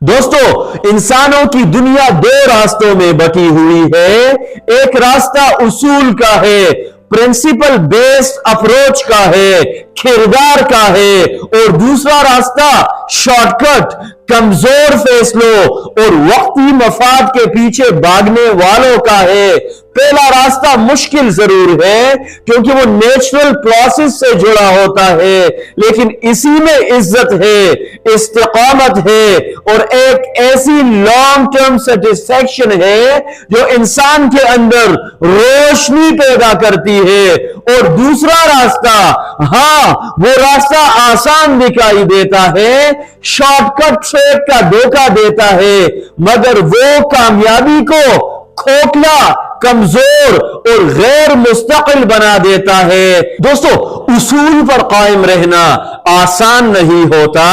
दोस्तों, इंसानों की दुनिया दो रास्तों में बटी हुई है। एक रास्ता उसूल का है, प्रिंसिपल बेस्ड अप्रोच का है, किरदार का है, और दूसरा रास्ता शॉर्टकट, कमजोर फैसलों और वक्ती मफाद के पीछे भागने वालों का है। पहला रास्ता मुश्किल जरूर है क्योंकि वो नेचुरल प्रोसेस से जुड़ा होता है, लेकिन इसी में इज्जत है, इस्तिकामत है और एक ऐसी लॉन्ग टर्म सेटिस्फैक्शन है जो इंसान के अंदर रोशनी पैदा करती है। और दूसरा रास्ता, हाँ, वो रास्ता आसान दिखाई देता है, शॉर्टकट ट्रेक का धोखा देता है, मगर वो कामयाबी को खोखला, कमजोर और गैर मुस्तकिल बना देता है। दोस्तों, उसूल पर कायम रहना आसान नहीं होता।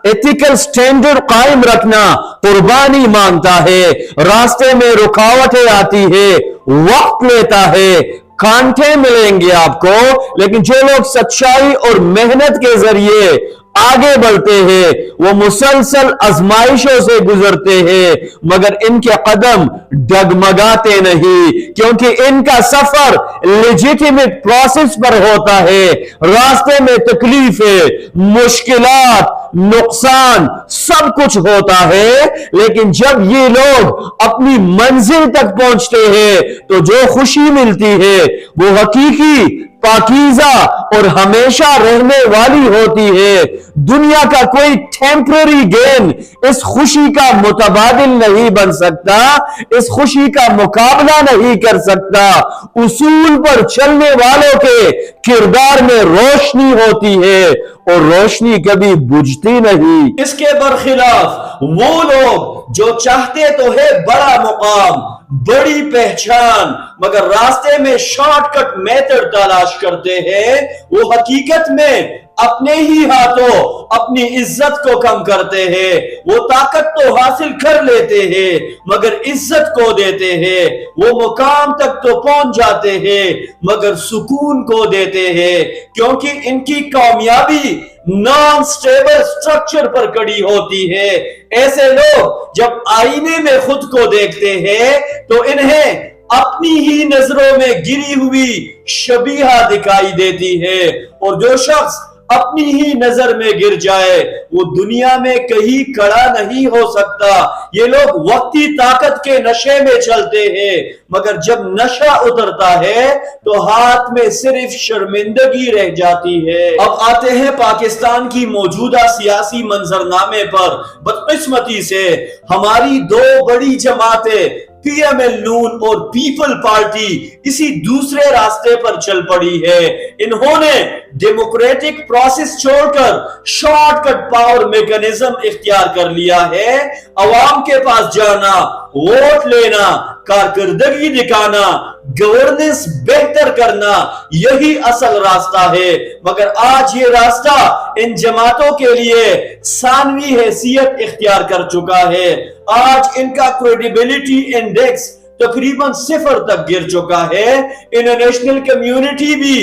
एथिकल स्टैंडर्ड कायम रखना कुर्बानी मांगता है, रास्ते में रुकावटें आती है, वक्त लेता है, कांटे मिलेंगे आपको, लेकिन जो लोग सच्चाई और मेहनत के जरिए आगे बढ़ते हैं वो मुसलसल आजमाइशों से गुजरते हैं, मगर इनके कदम डगमगाते नहीं, क्योंकि इनका सफर लेजिटिमेट प्रोसेस पर होता है। रास्ते में तकलीफें, मुश्किलात, नुकसान सब कुछ होता है, लेकिन जब ये लोग अपनी मंजिल तक पहुंचते हैं तो जो खुशी मिलती है वो हकीकी, पाकीज़ा और हमेशा रहने वाली होती है। दुनिया का कोई टेम्पररी गेन इस खुशी का मुतबादिल नहीं बन सकता, इस खुशी का मुकाबला नहीं कर सकता। उसूल पर चलने वालों के किरदार में रोशनी होती है और रोशनी कभी बुझती नहीं। इसके बरखिलाफ वो लोग जो चाहते तो है बड़ा मुकाम, बड़ी पहचान, मगर रास्ते में शॉर्टकट मेथड तलाश करते हैं, वो हकीकत में अपने ही हाथों अपनी इज्जत को कम करते हैं। वो ताकत तो हासिल कर लेते हैं मगर इज्जत को देते हैं। वो मुकाम तक तो पहुंच जाते हैं मगर सुकून को देते हैं, क्योंकि इनकी कामयाबी नॉन स्टेबल स्ट्रक्चर पर खड़ी होती है। ऐसे लोग जब आईने में खुद को देखते हैं तो इन्हें अपनी ही नजरों में गिरी हुई शबीहा दिखाई देती है, और जो शख्स अपनी ही नजर में गिर जाए वो दुनिया में कहीं खड़ा नहीं हो सकता। ये लोग वक्ती ताकत के नशे में चलते हैं, मगर जब नशा उतरता है तो हाथ में सिर्फ शर्मिंदगी रह जाती है। अब आते हैं पाकिस्तान की मौजूदा सियासी मंजरनामे पर। बदकिस्मती से हमारी दो बड़ी जमातें पीएमएल नून और पीपल पार्टी इसी दूसरे रास्ते पर चल पड़ी है। इन्होंने डेमोक्रेटिक प्रोसेस छोड़कर शॉर्टकट पावर मैकेनिज्म इख्तियार कर लिया है। अवाम के पास जाना, वोट लेना, कारकर्दगी दिखाना, गवर्नेंस बेहतर करना, यही असल रास्ता है। मगर आज ये रास्ता इन जमातों के लिए सानवी हैसियत इख्तियार कर चुका है। आज इनका क्रेडिबिलिटी इंडेक्स तकरीबन 0 तक गिर चुका है। इंटरनेशनल कम्युनिटी भी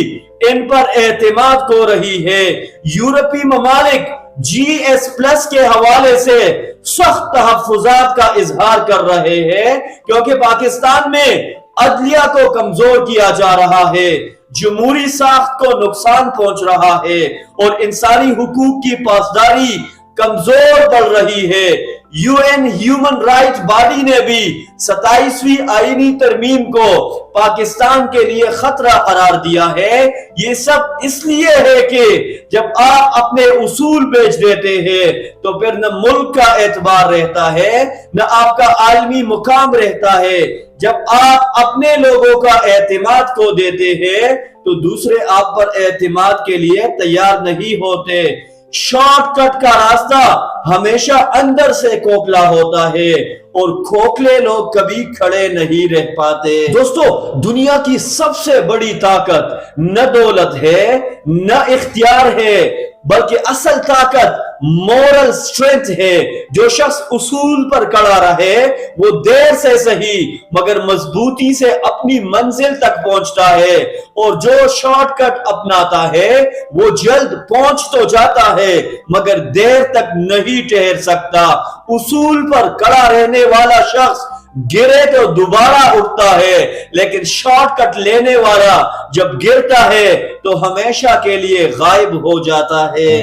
इन पर एतमाद को रही है। यूरोपीय ममालिक GS+ के हवाले से सख्त तहफ्फुजात का इजहार कर रहे हैं, क्योंकि पाकिस्तान में अदलिया को कमजोर किया जा रहा है, जमहूरी साख्त को नुकसान पहुंच रहा है और इंसानी हुकूक की पासदारी कमजोर पड़ रही है। यूएन ह्यूमन राइट बॉडी ने भी 27वीं आईनी तरमीम को पाकिस्तान के लिए खतरा करार दिया है। ये सब इसलिए है कि जब आप अपने उसूल बेच देते हैं तो फिर न मुल्क का एतबार रहता है, न आपका आलमी मुकाम रहता है। जब आप अपने लोगों का एतमाद को देते हैं तो दूसरे आप पर एतमाद के लिए तैयार नहीं होते। शॉर्टकट का रास्ता हमेशा अंदर से खोखला होता है اور کھوکھلے لوگ کبھی کھڑے نہیں رہ پاتے۔ دوستو، دنیا کی سب سے بڑی طاقت نہ دولت ہے نہ اختیار ہے، بلکہ اصل طاقت مورل سٹرینتھ ہے۔ جو شخص اصول پر کڑا رہے وہ دیر سے صحیح مگر مضبوطی سے اپنی منزل تک پہنچتا ہے، اور جو شارٹ کٹ اپناتا ہے وہ جلد پہنچ تو جاتا ہے مگر دیر تک نہیں ٹھہر سکتا۔ اصول پر کڑا رہنے والا شخص گرے تو دوبارہ اٹھتا ہے، لیکن شارٹ کٹ لینے والا جب گرتا ہے تو ہمیشہ کے لیے غائب ہو جاتا ہے۔